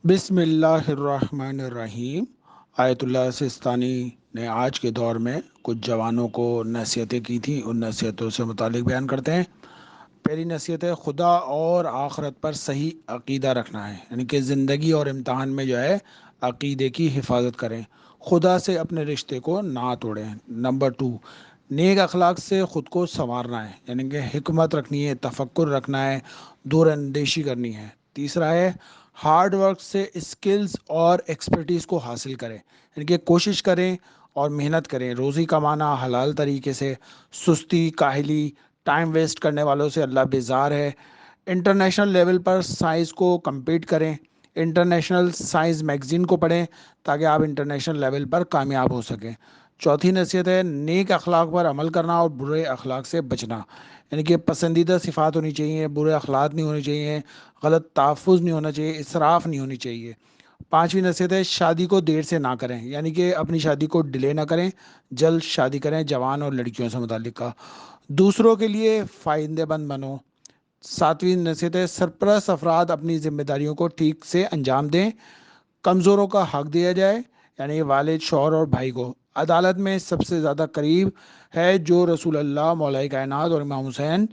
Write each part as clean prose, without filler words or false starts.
بسم اللہ الرحمن الرحیم۔ آیت اللہ سستانی نے آج کے دور میں کچھ جوانوں کو نصیحتیں کی تھیں، ان نصیحتوں سے متعلق بیان کرتے ہیں۔ پہلی نصیحت ہے خدا اور آخرت پر صحیح عقیدہ رکھنا ہے، یعنی کہ زندگی اور امتحان میں جو ہے عقیدے کی حفاظت کریں، خدا سے اپنے رشتے کو نہ توڑیں۔ نمبر ٹو، نیک اخلاق سے خود کو سنوارنا ہے، یعنی کہ حکمت رکھنی ہے، تفکر رکھنا ہے، دور اندیشی کرنی ہے۔ تیسرا ہے ہارڈ ورک سے اسکلز اور ایکسپرٹیز کو حاصل کریں، یعنی کہ کوشش کریں اور محنت کریں، روزی کمانا حلال طریقے سے، سستی کاہلی ٹائم ویسٹ کرنے والوں سے اللہ بیزار ہے۔ انٹرنیشنل لیول پر سائنس کو کمپیٹ کریں، انٹرنیشنل سائنس میگزین کو پڑھیں تاکہ آپ انٹرنیشنل لیول پر کامیاب ہو سکیں۔ چوتھی نصیحت ہے نیک اخلاق پر عمل کرنا اور برے اخلاق سے بچنا، یعنی کہ پسندیدہ صفات ہونی چاہیے، برے اخلاق نہیں ہونے چاہیے، غلط تحفظ نہیں ہونا چاہیے، اسراف نہیں ہونی چاہیے۔ پانچویں نصیحت ہے شادی کو دیر سے نہ کریں، یعنی کہ اپنی شادی کو ڈیلے نہ کریں، جلد شادی کریں۔ جوان اور لڑکیوں سے متعلق کا دوسروں کے لیے فائدہ مند بنو۔ ساتویں نصیحت ہے سرپرست افراد اپنی ذمہ داریوں کو ٹھیک سے انجام دیں، کمزوروں کا حق دیا جائے، یعنی والد شوہر اور بھائی کو عدالت میں سب سے زیادہ قریب ہے جو رسول اللہ مولا کائنات اور امام حسین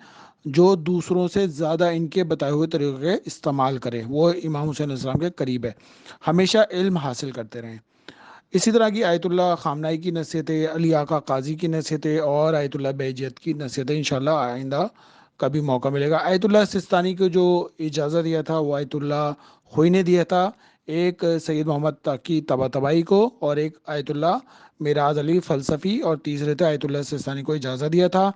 جو دوسروں سے زیادہ ان کے بتائے ہوئے طریقے استعمال کرے، وہ امام حسین علیہ السلام کے قریب ہے۔ ہمیشہ علم حاصل کرتے رہیں۔ اسی طرح کی آیت اللہ خامنائی کی نصیحتیں، علی آقا قاضی کی نصیحتیں اور آیت اللہ بہجت کی نصیحتیں انشاءاللہ آئندہ کبھی موقع ملے گا۔ آیت اللہ سستانی کو جو اجازت دیا تھا وہ آیت اللہ خوئی نے دیا تھا، ایک سید محمد تقی طباطبائی کو، اور ایک آیت اللہ میراز علی فلسفی، اور تیسرے تھے آیت اللہ سستانی کو اجازت دیا تھا۔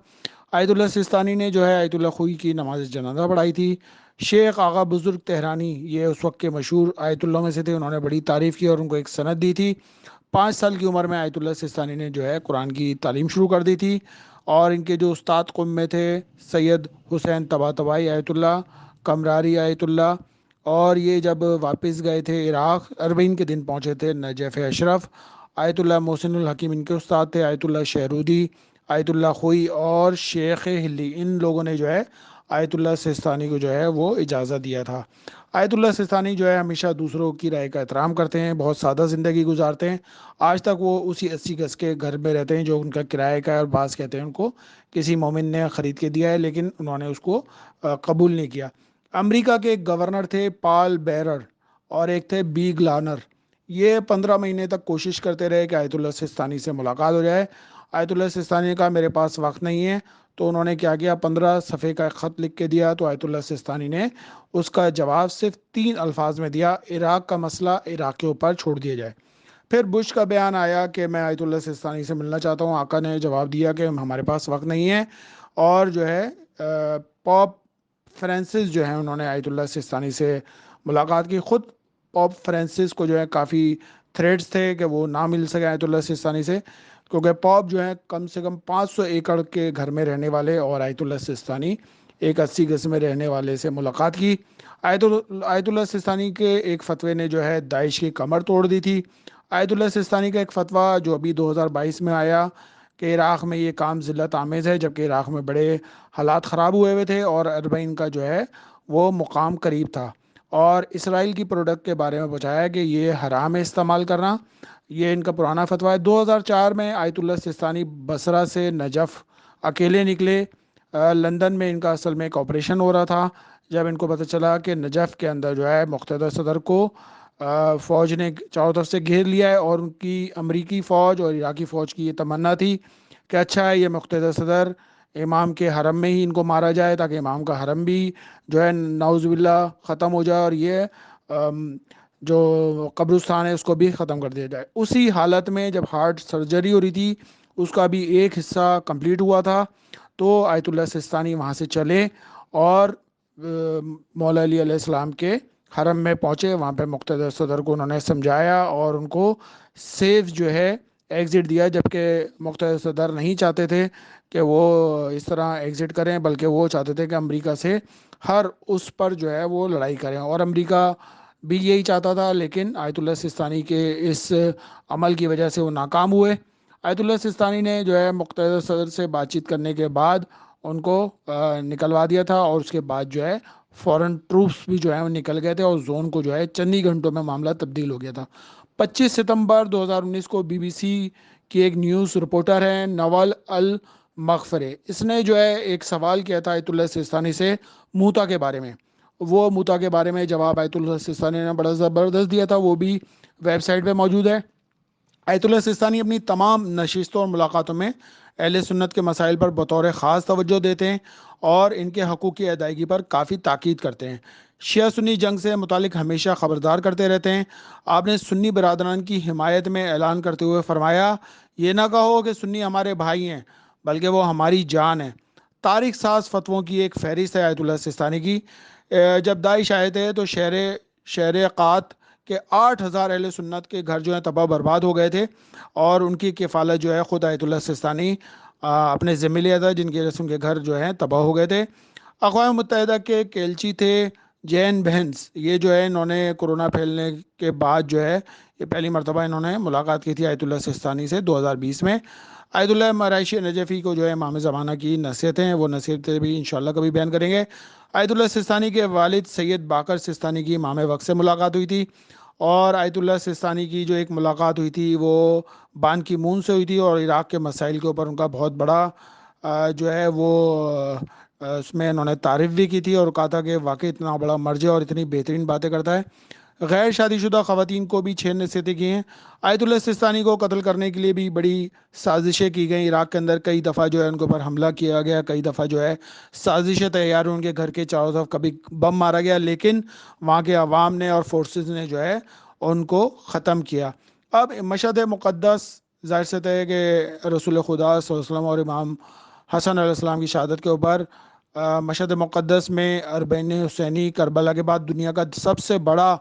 آیت اللہ سستانی نے جو ہے آیت اللہ خوئی کی نماز جنازہ پڑھائی تھی۔ شیخ آغا بزرگ تہرانی یہ اس وقت کے مشہور آیت اللہ میں سے تھے، انہوں نے بڑی تعریف کی اور ان کو ایک سند دی تھی۔ 5 سال کی عمر میں آیت اللہ سستانی نے جو ہے قرآن کی تعلیم شروع کر دی تھی، اور ان کے جو استاد قم میں تھے سید حسین طباطبائی آیت اللہ، کمراری آیت اللہ، اور یہ جب واپس گئے تھے عراق 40 کے دن پہنچے تھے نجف اشرف، آیت اللہ محسن الحکیم ان کے استاد تھے، آیت اللہ شہرودی، آیت اللہ خوئی اور شیخ ہلی، ان لوگوں نے جو ہے آیت اللہ سستانی کو جو ہے وہ اجازت دیا تھا۔ آیت اللہ سستانی جو ہے ہمیشہ دوسروں کی رائے کا احترام کرتے ہیں، بہت سادہ زندگی گزارتے ہیں۔ آج تک وہ اسی 80 گز کے گھر میں رہتے ہیں جو ان کا کرایہ کا ہے، اور بعض کہتے ہیں ان کو کسی مومن نے خرید کے دیا ہے، لیکن انہوں نے اس کو قبول نہیں کیا۔ امریکہ کے ایک گورنر تھے پال بیرر، اور ایک تھے بی گلانر، یہ 15 مہینے تک کوشش کرتے رہے کہ آیت اللہ سستانی سے ملاقات ہو جائے۔ آیت اللہ سستانی نے کہا میرے پاس وقت نہیں ہے، تو انہوں نے کیا کیا، 15 صفحے کا ایک خط لکھ کے دیا، تو آیت اللہ سستانی نے اس کا جواب صرف 3 الفاظ میں دیا، عراق کا مسئلہ عراقیوں پر چھوڑ دیا جائے۔ پھر بش کا بیان آیا کہ میں آیت اللہ سستانی سے ملنا چاہتا ہوں، آقا نے جواب دیا کہ ہمارے پاس وقت نہیں ہے، اور جو ہے پوپ فرانسس جو ہیں انہوں نے آیت اللہ سستانی سے ملاقات کی۔ خود پوپ فرانسس کو جو ہے کافی تھریٹس تھے کہ وہ نہ مل سکے آیت اللہ سستانی سے، کیونکہ پوپ جو ہے کم سے کم 500 ایکڑ کے گھر میں رہنے والے، اور آیت اللہ سستانی ایک 80 گز میں رہنے والے سے ملاقات کی۔ آیت اللہ سستانی کے ایک فتوے نے جو ہے داعش کی کمر توڑ دی تھی۔ آیت اللہ سستانی کا ایک فتویٰ جو ابھی 2022 میں آیا کہ عراق میں یہ کام ذلت آمیز ہے، جبکہ عراق میں بڑے حالات خراب ہوئے تھے اور اربعین کا جو ہے وہ مقام قریب تھا، اور اسرائیل کی پروڈکٹ کے بارے میں بتایا کہ یہ حرام ہے استعمال کرنا، یہ ان کا پرانا فتویٰ ہے۔ 2004 میں آیت اللہ سستانی بصرہ سے نجف اکیلے نکلے۔ لندن میں ان کا اصل میں ایک آپریشن ہو رہا تھا، جب ان کو پتہ چلا کہ نجف کے اندر جو ہے مقتدر صدر کو فوج نے چاروں طرف سے گھیر لیا ہے، اور ان کی امریکی فوج اور عراقی فوج کی یہ تمنا تھی کہ اچھا ہے یہ مقتدر صدر امام کے حرم میں ہی ان کو مارا جائے، تاکہ امام کا حرم بھی جو ہے نعوذ باللہ ختم ہو جائے، اور یہ جو قبرستان ہے اس کو بھی ختم کر دیا جائے۔ اسی حالت میں جب ہارٹ سرجری ہو رہی تھی، اس کا بھی ایک حصہ کمپلیٹ ہوا تھا، تو آیت اللہ سستانی وہاں سے چلے اور مولا علی علیہ السلام کے حرم میں پہنچے۔ وہاں پہ مقتدر صدر کو انہوں نے سمجھایا اور ان کو سیف جو ہے ایگزٹ دیا، جبکہ مقتدر صدر نہیں چاہتے تھے کہ وہ اس طرح ایگزٹ کریں، بلکہ وہ چاہتے تھے کہ امریکہ سے ہر اس پر جو ہے وہ لڑائی کریں، اور امریکہ بھی یہی چاہتا تھا، لیکن آیت اللہ سستانی کے اس عمل کی وجہ سے وہ ناکام ہوئے۔ آیت اللہ سستانی نے جو ہے مقتدر صدر سے بات چیت کرنے کے بعد ان کو نکلوا دیا تھا، اور اس کے بعد جو ہے فورن ٹروپس بھی جو ہے وہ نکل گئے تھے اور زون کو جو ہے چند ہی گھنٹوں میں معاملہ تبدیل ہو گیا تھا۔ 25 ستمبر 2019 کو BBC کی ایک نیوز رپورٹر ہے نوال المغفرے، اس نے جو ہے ایک سوال کیا تھا آیت اللہ سستانی سے موتا کے بارے میں۔ وہ موتا کے بارے میں جواب آیت اللہ سستانی نے بڑا زبردست دیا تھا، وہ بھی ویب سائٹ پہ موجود ہے۔ آیت اللہ سستانی اپنی تمام نشستوں اور ملاقاتوں میں اہل سنت کے مسائل پر بطور خاص توجہ دیتے ہیں اور ان کے حقوق کی ادائیگی پر کافی تاکید کرتے ہیں۔ شیعہ سنی جنگ سے متعلق ہمیشہ خبردار کرتے رہتے ہیں۔ آپ نے سنی برادران کی حمایت میں اعلان کرتے ہوئے فرمایا، یہ نہ کہو کہ سنی ہمارے بھائی ہیں بلکہ وہ ہماری جان ہیں۔ تاریخ ساز فتووں کی ایک فہرست ہے آیت اللہ سستانی کی۔ جب داعش آئے تھے تو شہر قات کہ 8,000 اہل سنت کے گھر جو ہیں تباہ برباد ہو گئے تھے، اور ان کی کفالت جو ہے خود آیت اللہ سستانی اپنے ذمہ لیا تھا، جن کی وجہ سے ان کے گھر جو ہیں تباہ ہو گئے تھے۔ اقوام متحدہ کے کیلچی تھے جین بہنس، یہ جو ہے انہوں نے کورونا پھیلنے کے بعد جو ہے یہ پہلی مرتبہ انہوں نے ملاقات کی تھی آیت اللہ سستانی سے 2020 میں۔ آیت اللہ مرائشی نجفی کو جو ہے امام زمانہ کی نصیحتیں ہیں، وہ نصیحتیں بھی انشاءاللہ کبھی بیان کریں گے۔ آیت اللہ سستانی کے والد سید باقر سستانی کی امام وقت سے ملاقات ہوئی تھی، اور آیت اللہ سستانی کی جو ایک ملاقات ہوئی تھی وہ بان کی مون سے ہوئی تھی، اور عراق کے مسائل کے اوپر ان کا بہت بڑا جو ہے وہ اس میں انہوں نے تعریف بھی کی تھی، اور کہا تھا کہ واقعی اتنا بڑا مرجع اور اتنی بہترین باتیں کرتا ہے۔ غیر شادی شدہ خواتین کو بھی 6 نصیحتیں کی ہیں۔ آیت اللہ سستانی کو قتل کرنے کے لیے بھی بڑی سازشیں کی گئیں، عراق کے اندر کئی دفعہ جو ہے ان کے اوپر حملہ کیا گیا، کئی دفعہ جو ہے سازشیں تیار ہوئی، ان کے گھر کے چاروں طرف کبھی بم مارا گیا، لیکن وہاں کے عوام نے اور فورسز نے جو ہے ان کو ختم کیا۔ اب مشہد مقدس، ظاہر سے ہے کہ رسول خدا صلی اللہ علیہ وسلم اور امام حسن علیہ السلام کی شہادت کے اوپر مشہد مقدس میں اربعین حسینی کربلا کے بعد دنیا کا سب سے بڑا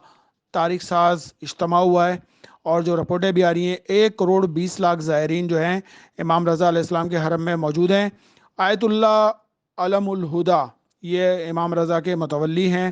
تاریخ ساز اجتماع ہوا ہے، اور جو رپورٹیں بھی آ رہی ہیں 1,20,00,000 زائرین جو ہیں امام رضا علیہ السلام کے حرم میں موجود ہیں۔ آیت اللہ علم الہدا یہ امام رضا کے متولی ہیں۔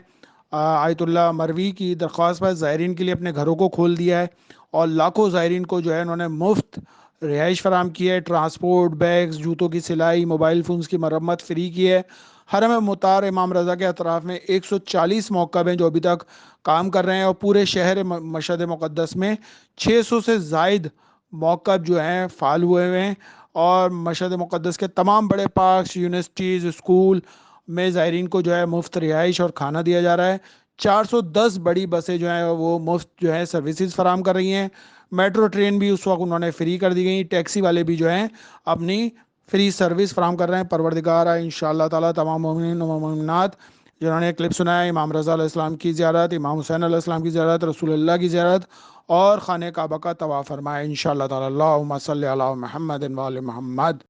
آیت اللہ مروی کی درخواست پر زائرین کے لیے اپنے گھروں کو کھول دیا ہے، اور لاکھوں زائرین کو جو ہے انہوں نے مفت رہائش فراہم کی ہے، ٹرانسپورٹ، بیگز، جوتوں کی سلائی، موبائل فونز کی مرمت فری کی ہے۔ حرم مطار امام رضا کے اطراف میں 140 موقع ہیں جو ابھی تک کام کر رہے ہیں، اور پورے شہر مشہد مقدس میں 600 سے زائد موقع جو ہیں فعال ہوئے ہیں، اور مشہد مقدس کے تمام بڑے پارکس، یونیورسٹیز، اسکول میں زائرین کو جو ہے مفت رہائش اور کھانا دیا جا رہا ہے۔ 410 بڑی بسیں جو ہیں وہ مفت جو ہے سروسز فراہم کر رہی ہیں۔ میٹرو ٹرین بھی اس وقت انہوں نے فری کر دی گئی، ٹیکسی والے بھی جو ہیں اپنی فری سروس فراہم کر رہے ہیں۔ پروردگار انشاءاللہ تعالیٰ تمام مومنین و مومنات جنہوں نے کلپ سنا ہے، امام رضا علیہ السلام کی زیارت، امام حسین علیہ السلام کی زیارت، رسول اللہ کی زیارت اور خانہ کعبہ کا طواف فرمائے انشاءاللہ تعالیٰ۔ اللہم صلی علی محمد و آل محمد۔